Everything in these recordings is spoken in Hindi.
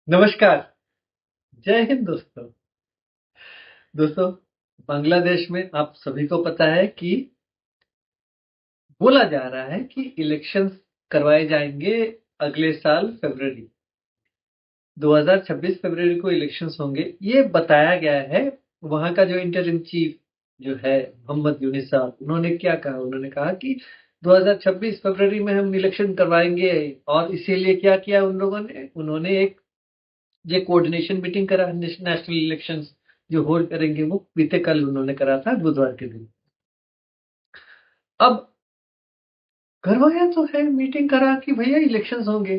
नमस्कार। जय हिंद दोस्तों। दोस्तों, बांग्लादेश में आप सभी को पता है कि बोला जा रहा है कि इलेक्शंस करवाए जाएंगे अगले साल फरवरी 2026 फरवरी को इलेक्शंस होंगे। ये बताया गया है। वहां का जो इंटरिम चीफ जो है मोहम्मद यूनिस साहब, उन्होंने क्या कहा? उन्होंने कहा कि 2026 फरवरी में हम इलेक्शन करवाएंगे। और इसीलिए क्या किया उन लोगों ने? उन्होंने एक ये कोऑर्डिनेशन मीटिंग करा नेशनल इलेक्शंस जो होल्ड करेंगे, वो बीते कल उन्होंने करा था, बुधवार के दिन। अब करवाया तो है, मीटिंग करा कि भैया इलेक्शंस होंगे,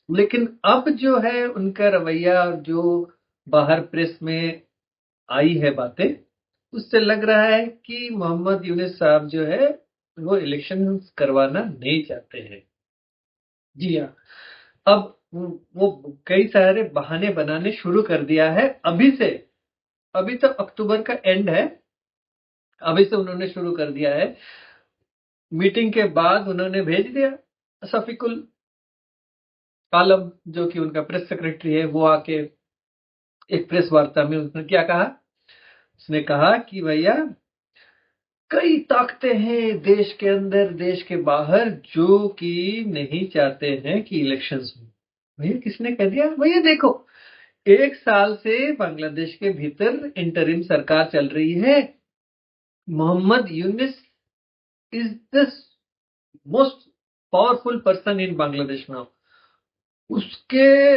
लेकिन अब जो है उनका रवैया, जो बाहर प्रेस में आई है बातें, उससे लग रहा है कि मोहम्मद यूनिस साहब जो है वो इलेक्शन करवाना नहीं चाहते हैं। जी हाँ। अब वो कई सारे बहाने बनाने शुरू कर दिया है अभी से। अभी तो अक्टूबर का एंड है, अभी से उन्होंने शुरू कर दिया है। मीटिंग के बाद उन्होंने भेज दिया शफीकुल आलम, जो कि उनका प्रेस सेक्रेटरी है, वो आके एक प्रेस वार्ता में उसने क्या कहा? उसने कहा कि भैया, कई ताकतें हैं देश के अंदर देश के बाहर जो कि नहीं चाहते हैं कि इलेक्शंस हो। भैया किसने कह दिया? भैया देखो, 1 साल से बांग्लादेश के भीतर इंटरिम सरकार चल रही है। Mohammad Yunus is the most powerful person in Bangladesh now. उसके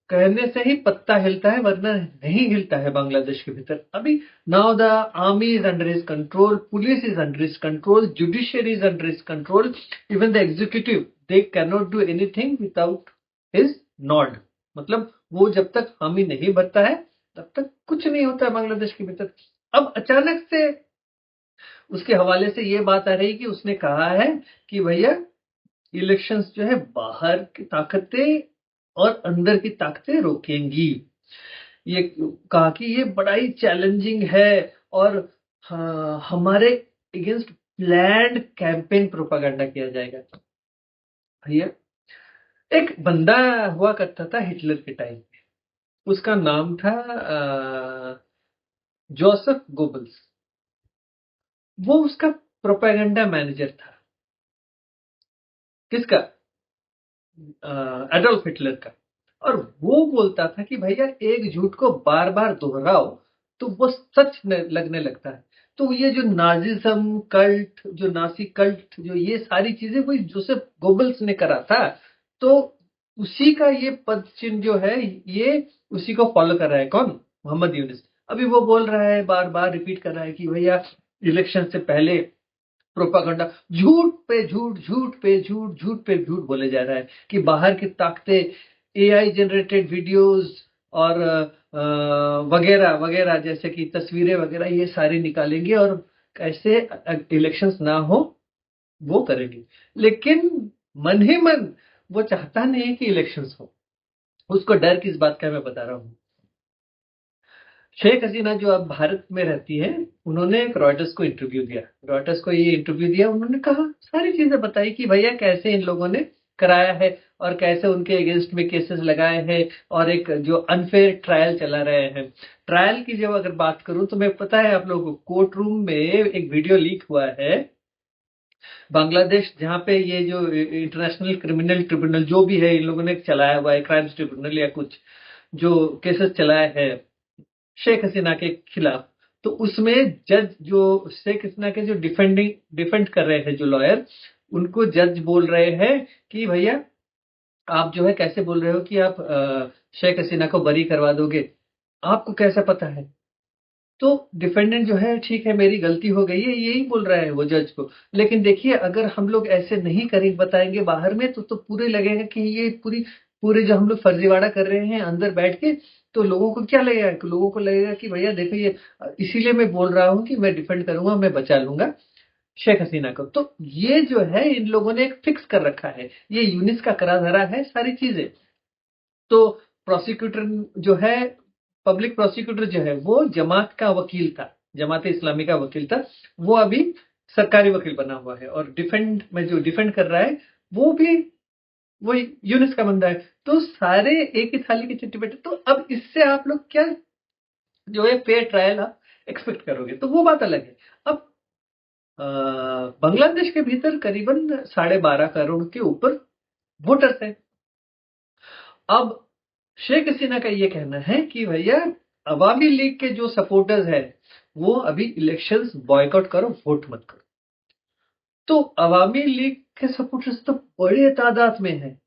कहने से ही पत्ता हिलता है, वरना नहीं हिलता है बांग्लादेश के भीतर। अभी now the army is under his control, police is under his control, judiciary is under his control, even the executive, they can not do anything without his nod. मतलब वो जब तक हामी नहीं भरता है तब तक कुछ नहीं होता है बांग्लादेश के भीतर। अब अचानक से उसके हवाले से ये बात आ रही कि उसने कहा है कि भैया इलेक्शंस जो है बाहर की ताकतें और अंदर की ताकतें रोकेंगी। ये कहा कि ये बड़ा ही चैलेंजिंग है, और हाँ, हमारे अगेंस्ट प्लान्ड कैंपेन प्रोपागेंडा किया जाएगा। भैया, एक बंदा हुआ करता था हिटलर के टाइम, उसका नाम था जोसेफ गोबल्स। वो उसका प्रोपागेंडा मैनेजर था। किसका? एडोल्फ हिटलर का। और वो बोलता था कि भैया, एक झूठ को बार बार दोहराओ तो वो सच लगने लगता है। तो ये जो नाजिज्म कल्ट, जो नासी कल्ट, जो ये सारी चीजें वही जोसेफ गोबल्स ने करा था। तो उसी का ये पद चिन्ह जो है, ये उसी को फॉलो कर रहा है। कौन? मोहम्मद यूनिस। अभी वो बोल रहा है, बार बार रिपीट कर रहा है कि भैया इलेक्शन से पहले प्रोपागेंडा, झूठ पे झूठ, झूठ पे झूठ, झूठ पे झूठ बोले जा रहा है कि बाहर की ताकतें एआई जनरेटेड वीडियोस और वगैरह वगैरह, जैसे कि तस्वीरें वगैरह, ये सारी निकालेंगे और कैसे इलेक्शंस ना हो वो करेंगे। लेकिन मन ही मन वो चाहता नहीं कि इलेक्शंस हो। उसको डर किस बात का, मैं बता रहा हूँ। शेख हसीना जो अब भारत में रहती है, उन्होंने एक रॉयटर्स को इंटरव्यू दिया। रॉयटर्स को ये इंटरव्यू दिया, उन्होंने कहा, सारी चीजें बताई कि भैया कैसे इन लोगों ने कराया है और कैसे उनके अगेंस्ट में केसेस लगाए हैं, और एक जो अनफेयर ट्रायल चला रहे हैं। ट्रायल की जब अगर बात करूं तो मैं, पता है आप लोगों को, कोर्ट रूम में एक वीडियो लीक हुआ है बांग्लादेश, जहां पे ये जो इंटरनेशनल क्रिमिनल ट्रिब्यूनल जो भी है, इन लोगों ने चलाया हुआ है, क्राइम्स ट्रिब्यूनल या कुछ जो केसेस चलाए हैं शेख हसीना के खिलाफ। तो उसमें जज, जो शेख हसीना के जो डिफेंड कर रहे हैं जो लॉयर, उनको जज बोल रहे हैं कि भैया, आप जो है कैसे बोल रहे हो कि आप शेख हसीना को बरी करवा दोगे? आपको कैसा पता है? तो डिफेंडेंट जो है, ठीक है मेरी गलती हो गई है, यही बोल रहा है वो जज को। लेकिन देखिए, अगर हम लोग ऐसे नहीं करें, बताएंगे बाहर में, तो पूरे लगेगा कि ये पूरे जो हम लोग फर्जीवाड़ा कर रहे हैं अंदर बैठ के, तो लोगों को क्या लगेगा? कि लोगों को लगेगा कि भैया देखो ये, इसीलिए मैं बोल रहा हूँ कि मैं डिफेंड करूंगा, मैं बचा लूंगा शेख हसीना को। तो ये जो है इन लोगों ने एक फिक्स कर रखा है, ये यूनिस का करा धरा है सारी चीजें। तो प्रोसिक्यूटर जो है, पब्लिक प्रोसिक्यूटर जो है, वो जमात का वकील था, जमात इस्लामी का वकील था। वो अभी सरकारी वकील बना हुआ है, और डिफेंड में जो डिफेंड कर रहा है वो भी वो यूनिस का बंदा है, तो सारे एक ही थाली के चिट्ठी बैठे। तो अब इससे आप लोग क्या जो है फेयर ट्रायल आप एक्सपेक्ट करोगे, तो वो बात अलग है। अब बांग्लादेश के भीतर करीबन 12.5 करोड़ के ऊपर वोटर्स हैं। अब शेख हसीना का ये कहना है कि भैया अवामी लीग के जो सपोर्टर्स हैं वो अभी इलेक्शंस बॉयकॉट करो, वोट मत करो। तो अवामी लीग के सपोर्टर्स तो बड़े तादाद में हैं,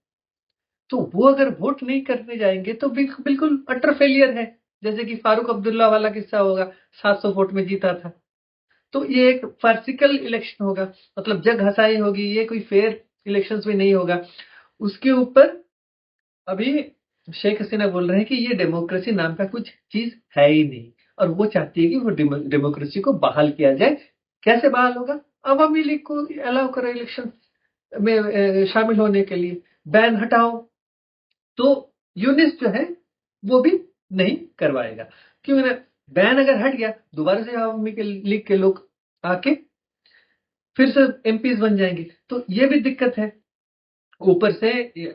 तो वो अगर वोट नहीं करने जाएंगे तो बिल्कुल अटर फेलियर है। जैसे कि फारूक अब्दुल्ला वाला किस्सा होगा, 700 वोट में जीता था। तो ये एक फार्सिकल इलेक्शन होगा, मतलब जग हंसाई होगी, ये कोई फेयर इलेक्शंस में नहीं होगा। उसके ऊपर अभी शेख हसीना बोल रहे हैं कि ये डेमोक्रेसी नाम का कुछ चीज है ही नहीं, और वो चाहती है कि वो डेमोक्रेसी को बहाल किया जाए। कैसे बहाल होगा? अवामी लीग को अलाउ करो इलेक्शन में शामिल होने के लिए, बैन हटाओ। तो यूनिस जो है वो भी नहीं करवाएगा, क्योंकि ना बैन अगर हट गया, दोबारा से अवामी लीग के लोग आके फिर से एमपीज बन जाएंगे, तो ये भी दिक्कत है। ऊपर से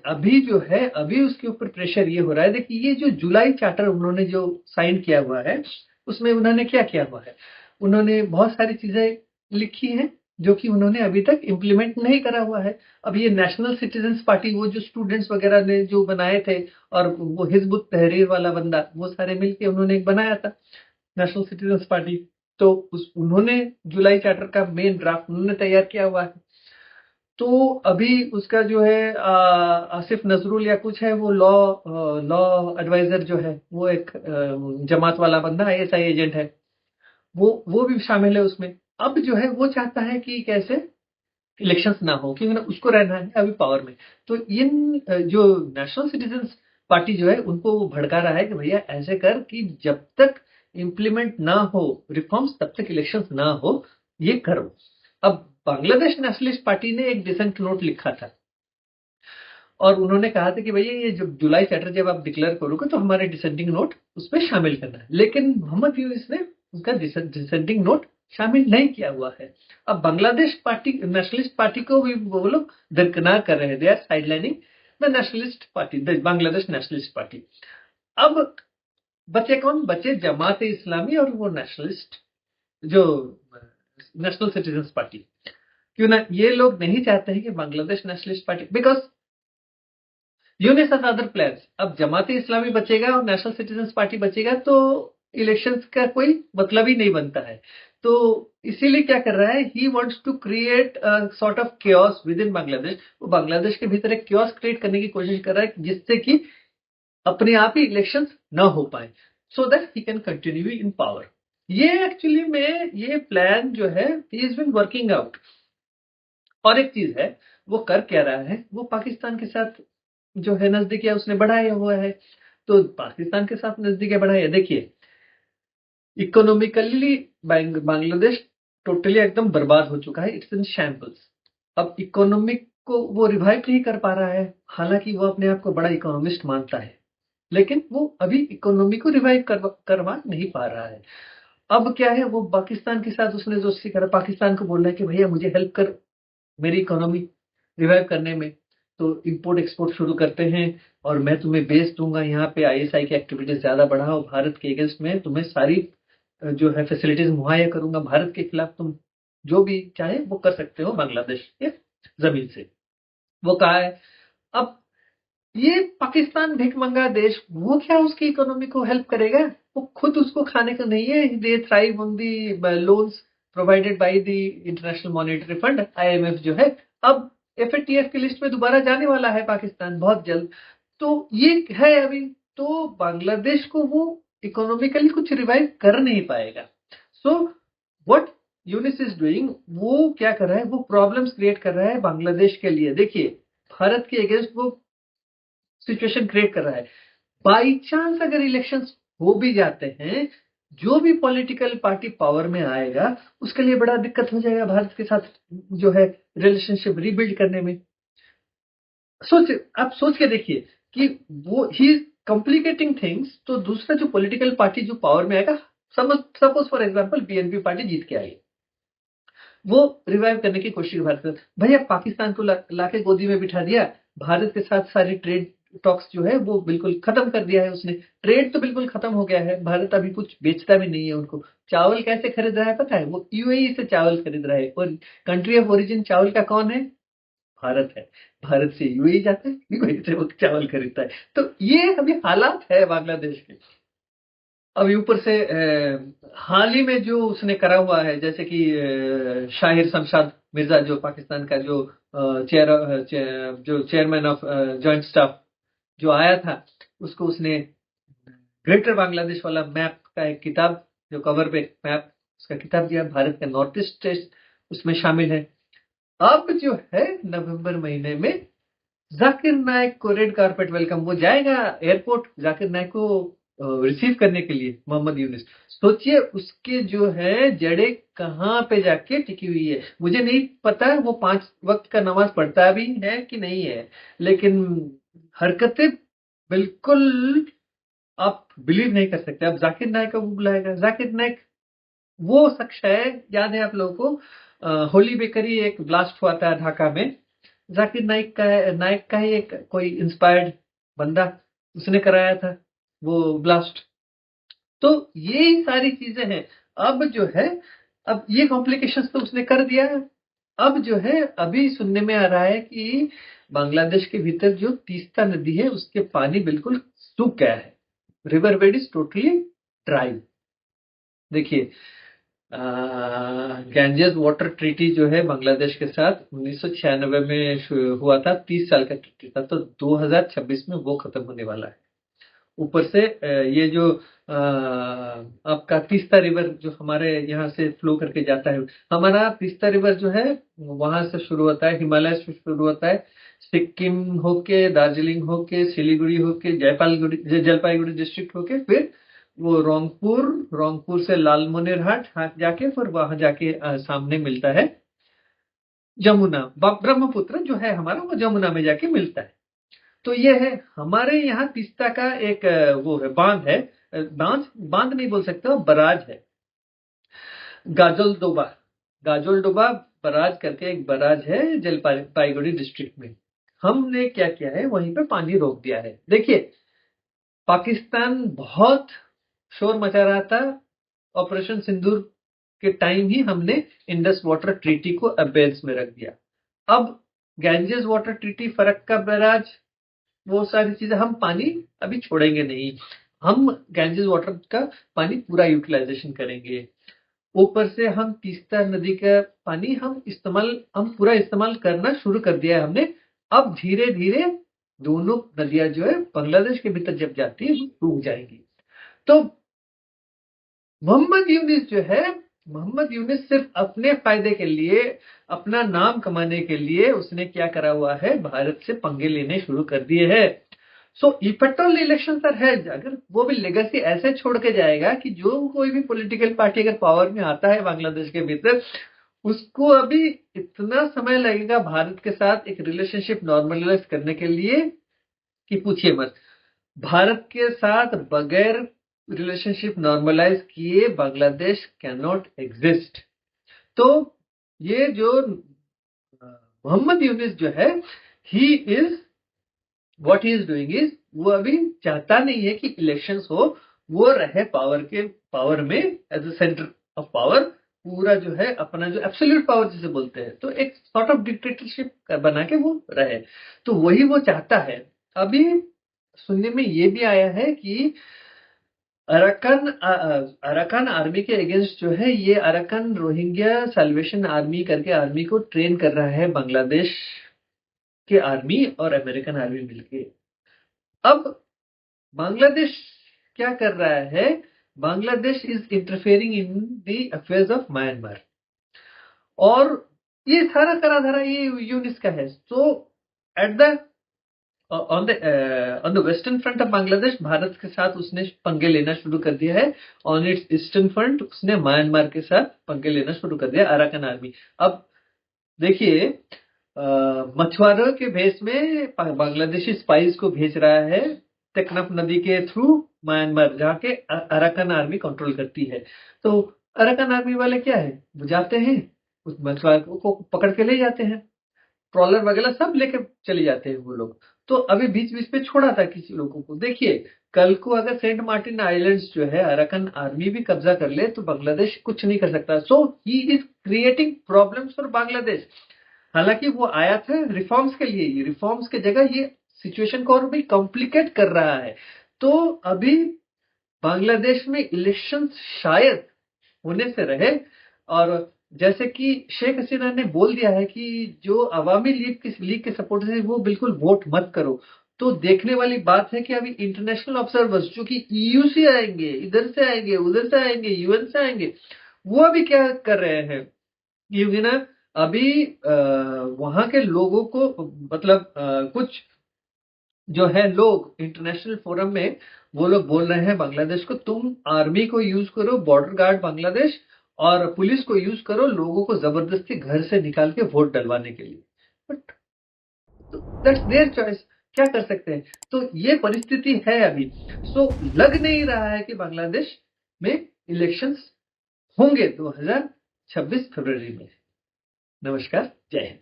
अभी जो है, अभी उसके ऊपर प्रेशर ये हो रहा है। देखिए, ये जो जुलाई चार्टर उन्होंने जो साइन किया हुआ है, उसमें उन्होंने क्या किया हुआ है, उन्होंने बहुत सारी चीजें लिखी हैं जो कि उन्होंने अभी तक इम्प्लीमेंट नहीं करा हुआ है। अब ये नेशनल सिटीजन्स पार्टी, वो जो स्टूडेंट्स वगैरह ने जो बनाए थे, और वो हिजबुत तहरीर वाला बंदा, वो सारे मिलके उन्होंने एक बनाया था नेशनल सिटीजन्स पार्टी। तो उन्होंने जुलाई चार्टर का मेन ड्राफ्ट उन्होंने तैयार किया हुआ है। तो अभी उसका जो है आसिफ नजरुल या कुछ है, वो लॉ एडवाइजर जो है, वो एक जमात वाला बंदा, आईएसआई एजेंट है, वो भी शामिल है उसमें। अब जो है वो चाहता है कि कैसे इलेक्शंस ना हो, क्योंकि ना उसको रहना है अभी पावर में। तो इन जो नेशनल सिटीजन्स पार्टी जो है, उनको वो भड़का रहा है कि भैया ऐसे कर कि जब तक इम्प्लीमेंट ना हो रिफॉर्म्स, तब तक इलेक्शंस ना हो, ये करो। अब बांग्लादेश नेशनलिस्ट पार्टी ने एक डिसेंट नोट लिखा था, और उन्होंने कहा था कि भैया ये जब जुलाई चार्टर जब आप डिक्लेयर करोगे तो हमारे डिसेंडिंग नोट उसमें शामिल करना है। लेकिन मोहम्मद यूनिस ने उसका डिसेंडिंग नोट शामिल नहीं किया हुआ है। अब बांग्लादेश पार्टी, नेशनलिस्ट पार्टी को भी वो लोग दरकिनार कर रहे हैं, they are sidelining the nationalist party, the Bangladesh nationalist party. अब बचे कौन? बचे जमात इस्लामी और वो नेशनलिस्ट, जो नेशनल सिटीजन्स पार्टी। क्यों ना, ये लोग नहीं चाहते हैं कि Bangladesh nationalist Party, because Yunus has other plans. अब जमात इस्लामी बचेगा और नेशनल सिटीजन्स पार्टी बचेगा, तो इलेक्शंस का कोई मतलब ही नहीं बनता है। तो इसीलिए क्या कर रहा है, he wants to create sort of chaos within Bangladesh. वो बांग्लादेश के भीतर एक chaos क्रिएट करने की कोशिश कर रहा है, जिससे कि अपने आप ही इलेक्शंस ना हो पाए, so that he can continue in power. ये एक्चुअली में ये प्लान जो है, he is been working out. और एक चीज है, वो कर क्या रहा है, वो पाकिस्तान के साथ जो है नजदीकियां उसने बढ़ाया हुआ है। तो पाकिस्तान के साथ नजदीकियां बढ़ाई है। देखिए, इकोनॉमिकली बांग्लादेश टोटली एकदम बर्बाद हो चुका है, इट्स इन शैम्पल्स। अब इकोनॉमिक को वो रिवाइव नहीं कर पा रहा है, हालांकि वो अपने आप को बड़ा इकोनॉमिस्ट मानता है, लेकिन वो अभी इकोनॉमी को रिवाइव करवा नहीं पा रहा है। अब क्या है, वो पाकिस्तान के साथ उसने दोस्ती करा, पाकिस्तान को बोल रहा है कि भैया मुझे हेल्प कर मेरी इकोनॉमी रिवाइव करने में, तो इंपोर्ट एक्सपोर्ट शुरू करते हैं, और मैं तुम्हें बेच दूंगा, यहाँ पे आईएसआई की एक्टिविटीज ज्यादा बढ़ाओ, भारत के अगेंस्ट में तुम्हें सारी जो है फैसिलिटीज मुहैया करूंगा, भारत के खिलाफ तुम जो भी चाहे वो कर सकते हो बांग्लादेश के जमीन से। वो कहा है। अब ये पाकिस्तान भिखमंगा देश, वो क्या उसकी इकोनॉमी को हेल्प करेगा? वो खुद उसको खाने को नहीं है। दे thrive on the loans provided by the international monetary fund, IMF जो है। अब एफएटीएफ की लिस्ट में दोबारा जाने वाला है पाकिस्तान बहुत जल्द। तो ये है अभी, तो बांग्लादेश को वो इकोनॉमिकली कुछ रिवाइव कर नहीं पाएगा। So what Yunus is doing, वो क्या कर रहा है, वो प्रॉब्लम्स क्रिएट कर रहा है बांग्लादेश के लिए। देखिए, भारत के अगेंस्ट वो सिचुएशन क्रिएट कर रहा है। बाई चांस अगर इलेक्शंस हो भी जाते हैं, जो भी पॉलिटिकल पार्टी पावर में आएगा, उसके लिए बड़ा दिक्कत हो जाएगा भारत के साथ जो है रिलेशनशिप रीबिल्ड करने में। आप सोच के देखिए कि वो ही कॉम्प्लिकेटिंग थिंग्स। तो दूसरा जो पॉलिटिकल पार्टी जो पावर में आएगा, suppose for example BNP party जीत के आई, वो रिवाइव करने की कोशिश भारत कर, भैया पाकिस्तान को लाके गोदी में बिठा दिया, भारत के साथ सारी ट्रेड टॉक्स जो है वो बिल्कुल खत्म कर दिया है उसने। ट्रेड तो बिल्कुल खत्म हो गया है, भारत अभी कुछ बेचता भी नहीं है उनको। चावल कैसे खरीद रहा है पता है? वो यूएई से चावल खरीद रहा है, और कंट्री ऑफ ओरिजिन चावल का कौन है? भारत है। भारत से यूएई जाता है, यूएई से वो चावल खरीदता है। तो ये अभी हालात है बांग्लादेश के। अभी ऊपर से हाल ही में जो उसने करा हुआ है, जैसे कि शाहिर शमशाद मिर्जा, जो पाकिस्तान का जो जो चेयरमैन ऑफ जॉइंट स्टाफ जो आया था, उसको उसने ग्रेटर बांग्लादेश वाला मैप का एक किताब, जो कवर पे मैप उसका किताब दिया। भारत का नॉर्थ ईस्ट स्टेट उसमें शामिल है। अब जो है नवंबर महीने में जाकिर नाइक को रेड कारपेट वेलकम, वो जाएगा एयरपोर्ट जाकिर नाइक को रिसीव करने के लिए, मोहम्मद यूनिस। सोचिए उसके जो है जड़े कहाँ पे जाके टिकी हुई है। मुझे नहीं पता वो 5 वक्त का नमाज पढ़ता भी है कि नहीं है, लेकिन हरकतें बिल्कुल आप बिलीव नहीं कर सकते। अब जाकिर नाइक को बुलाएगा। जाकिर नाइक वो शख्स है, याद है आप लोगों को, होली बेकरी एक ब्लास्ट हुआ था ढाका में, जाकिर नाइक का ही एक कोई इंस्पायर्ड बंदा, उसने कराया था वो ब्लास्ट। तो ये सारी चीजें हैं। अब जो है, अब ये कॉम्प्लिकेशंस तो उसने कर दिया है। अब जो है, अभी सुनने में आ रहा है कि बांग्लादेश के भीतर जो तीस्ता नदी है उसके पानी बिल्कुल सूख गया है। River bed is totally dry. देखिए, गैंजेस वाटर ट्रीटी जो है बांग्लादेश के साथ 1996 में हुआ था, 30 साल का ट्रीटी था, तो 2026 में वो खत्म होने वाला है। ऊपर से ये जो आपका तीस्ता रिवर जो हमारे यहाँ से फ्लो करके जाता है, हमारा तीस्ता रिवर जो है वहां से शुरू होता है, हिमालय से शुरू होता है, सिक्किम होके, दार्जिलिंग होके, सिलीगुड़ी होके, जलपाईगुड़ी डिस्ट्रिक्ट होके, फिर वो रोंगपुर से लालमोनेरहाट जाके, फिर वहां जाके सामने मिलता है जमुना। ब्रह्मपुत्र जो है हमारा, वो जमुना में जाके मिलता है। तो ये है हमारे यहाँ तीस्ता का एक वो है, बांध है, बांध बांध नहीं बोल सकते हो, बराज है, गाजोलडोबा। गाजोलडोबा बराज करके एक बराज है जलपाईगुड़ी डिस्ट्रिक्ट में। हमने क्या किया है, वहीं पे पानी रोक दिया है। देखिए, पाकिस्तान बहुत शोर मचा रहा था, ऑपरेशन सिंदूर के टाइम ही हमने इंडस वाटर ट्रीटी को अबेंस में रख दिया। अब Ganges water treaty, Farakka barrage, वो सारी चीजें, हम पानी अभी छोड़ेंगे नहीं। हम गैंजेस वाटर का पानी पूरा यूटिलाइजेशन करेंगे। ऊपर से हम तीस्ता नदी का पानी हम पूरा इस्तेमाल करना शुरू कर दिया है हमने। अब धीरे धीरे दोनों नदियां जो है बांग्लादेश के भीतर जब जाती है वो सूख जाएंगी। तो मोहम्मद यूनिस जो है, मोहम्मद यूनिस सिर्फ अपने फायदे के लिए, अपना नाम कमाने के लिए उसने क्या करा हुआ है, भारत से पंगे लेने शुरू कर दिए हैं। सो पेट्रोल इलेक्शन सर है, अगर वो भी लेगेसी ऐसे छोड़ के जाएगा कि जो कोई भी पॉलिटिकल पार्टी अगर पावर में आता है बांग्लादेश के भीतर, उसको अभी इतना समय लगेगा भारत के साथ एक रिलेशनशिप नॉर्मलाइज करने के लिए कि पूछिए मत। भारत के साथ बगैर रिलेशनशिप नॉर्मलाइज किए बांग्लादेश कैन नॉट एग्जिस्ट। तो ये जो मोहम्मद यूनिस जो है, he is what he is doing is, वो अभी चाहता नहीं है कि इलेक्शंस हो, वो रहे पावर में as a centre of power, पूरा जो है अपना जो एब्सोल्यूट पावर जिसे बोलते हैं, तो एक सॉर्ट ऑफ डिक्टेटरशिप बना के वो रहे। तो वही वो चाहता है। अभी सुनने में ये भी आया है कि अराकान आर्मी के अगेंस्ट जो है, ये अराकान रोहिंग्या सैल्वेशन आर्मी करके आर्मी को ट्रेन कर रहा है बांग्लादेश के आर्मी और अमेरिकन आर्मी मिलके। अब बांग्लादेश क्या कर रहा है, Bangladesh is interfering in the affairs of Myanmar, और ये सारा करा धरा ये यूनिस का है। So at the on the western front of Bangladesh, Bharat के साथ उसने पंगे लेना शुरू कर दिया है। ऑन इट्स ईस्टर्न फ्रंट उसने म्यांमार के साथ पंगे लेना शुरू कर दिया अराकान आर्मी। अब देखिए, मछुआरों के भेष में बांग्लादेशी स्पाइस को भेज रहा है तकनफ नदी के थ्रू म्यांमार, जहाँ के अराकान आर्मी कंट्रोल करती है। तो अराकान आर्मी वाले क्या है, वो जाते हैं उस मछुआरों को पकड़ के ले जाते हैं, ट्रॉलर वगैरह सब लेके चले जाते हैं वो लोग। तो अभी बीच बीच पे छोड़ा था किसी लोगों को। देखिए, कल को अगर सेंट मार्टिन आइलैंड्स जो है अराकन आर्मी भी कब्जा कर ले तो बांग्लादेश कुछ नहीं कर सकता। So he is creating problems for Bangladesh. हालांकि वो आया था रिफॉर्म्स के लिए, ये रिफॉर्म्स की जगह ये सिचुएशन को और भी कॉम्प्लिकेट कर रहा है। तो अभी बांग्लादेश में इलेक्शन शायद होने से रहे। और जैसे कि शेख हसीना ने बोल दिया है कि जो अवामी लीग के सपोर्टर्स है वो बिल्कुल वोट मत करो। तो देखने वाली बात है कि अभी इंटरनेशनल ऑब्जर्वर्स जो कि ईयू से आएंगे, इधर से आएंगे, उधर से आएंगे, यूएन से आएंगे, वो अभी क्या कर रहे हैं। क्योंकि ना अभी वहां के लोगों को मतलब कुछ जो है लोग इंटरनेशनल फोरम में वो लोग बोल रहे हैं बांग्लादेश को, तुम आर्मी को यूज करो, बॉर्डर गार्ड बांग्लादेश, और पुलिस को यूज करो लोगों को जबरदस्ती घर से निकाल के वोट डलवाने के लिए। बट दैट्स देयर चॉइस, क्या कर सकते हैं। तो ये परिस्थिति है अभी। सो लग नहीं रहा है कि बांग्लादेश में इलेक्शंस होंगे 2026 फरवरी में। नमस्कार, जय हिंद।